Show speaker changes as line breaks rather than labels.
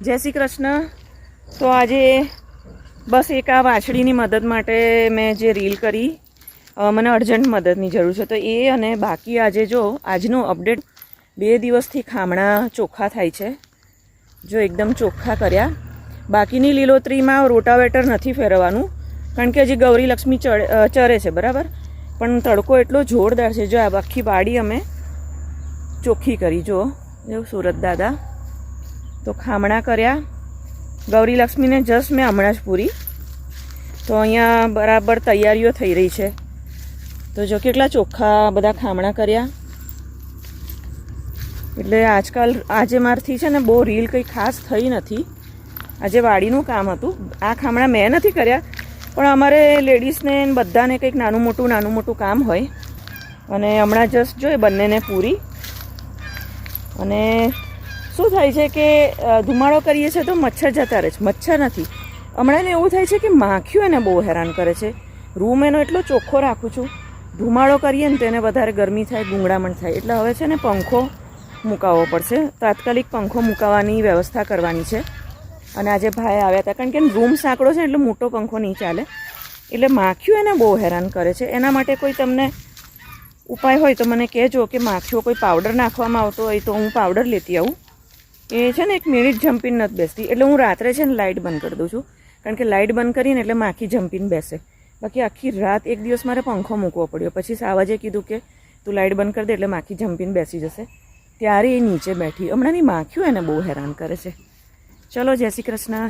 જય શ્રી કૃષ્ણ. તો આજે બસ એક આ વાછડીની મદદ માટે મેં જે રીલ કરી, મને અર્જન્ટ મદદની જરૂર છે. તો એ અને બાકી આજે જો આજનો અપડેટ, 2 દિવસથી ખામણા ચોખ્ખા થાય છે. જો એકદમ ચોખ્ખા કર્યા. બાકીની લીલોતરીમાં રોટાવેટર નથી ફેરવવાનું, કારણ કે હજી ગૌરી લક્ષ્મી ચરે છે, બરાબર. પણ તડકો એટલો જોરદાર છે. જો આ આખી વાડી અમે ચોખ્ખી કરી. જો એવું સુરત દાદા તો ખામણા કર્યા. ગૌરી લક્ષ્મીને જસ્ટ મેં હમણાં જ પૂરી. તો અહીંયા બરાબર તૈયારીઓ થઈ રહી છે. તો જો કેટલા ચોખ્ખા બધા ખામણા કર્યા. એટલે આજે મારથી છે ને બહુ રીલ કંઈ ખાસ થઈ નથી. આજે વાડીનું કામ હતું. આ ખામણા મેં નથી કર્યા, પણ અમારે લેડીઝને બધાને કંઈક નાનું મોટું કામ હોય. અને હમણાં જસ્ટ જો એ બંનેને પૂરી. અને શું થાય છે કે ધુમાડો કરીએ છીએ તો મચ્છર જતા રહે છે. મચ્છર નથી, હમણાં એને એવું થાય છે કે માખીઓ એને બહુ હેરાન કરે છે. રૂમ એનો એટલો ચોખ્ખો રાખું છું, ધુમાડો કરીએ ને તો એને વધારે ગરમી થાય, ગુંગળામણ થાય. એટલે હવે છે ને પંખો મુકાવવો પડશે. તાત્કાલિક પંખો મુકાવવાની વ્યવસ્થા કરવાની છે. અને આજે ભાઈ આવ્યા હતા, કારણ કે રૂમ સાંકડો છે એટલે મોટો પંખો નહીં ચાલે. એટલે માખીઓ એને બહુ હેરાન કરે છે. એના માટે કોઈ તમને ઉપાય હોય તો મને કહેજો, કે માખીઓ કોઈ પાવડર નાખવામાં આવતો હોય તો હું પાવડર લેતી આવું. એ છે ને 1 મિનિટ જમ્પીને નથી બેસતી. એટલે હું રાત્રે છે ને લાઇટ બંધ કરી દઉં છું, કારણ કે લાઇટ બંધ કરીને એટલે માખી જમ્પીને બેસે. બાકી આખી રાત એક દિવસ મારે પંખો મૂકવો પડ્યો. પછી સાવાજે કીધું કે તું લાઇટ બંધ કરી દે એટલે માખી જમ્પીને બેસી જશે. ત્યારે એ નીચે બેઠી. હમણાંની માખીઓ એને બહુ હેરાન કરે છે. ચલો, જય શ્રી કૃષ્ણ.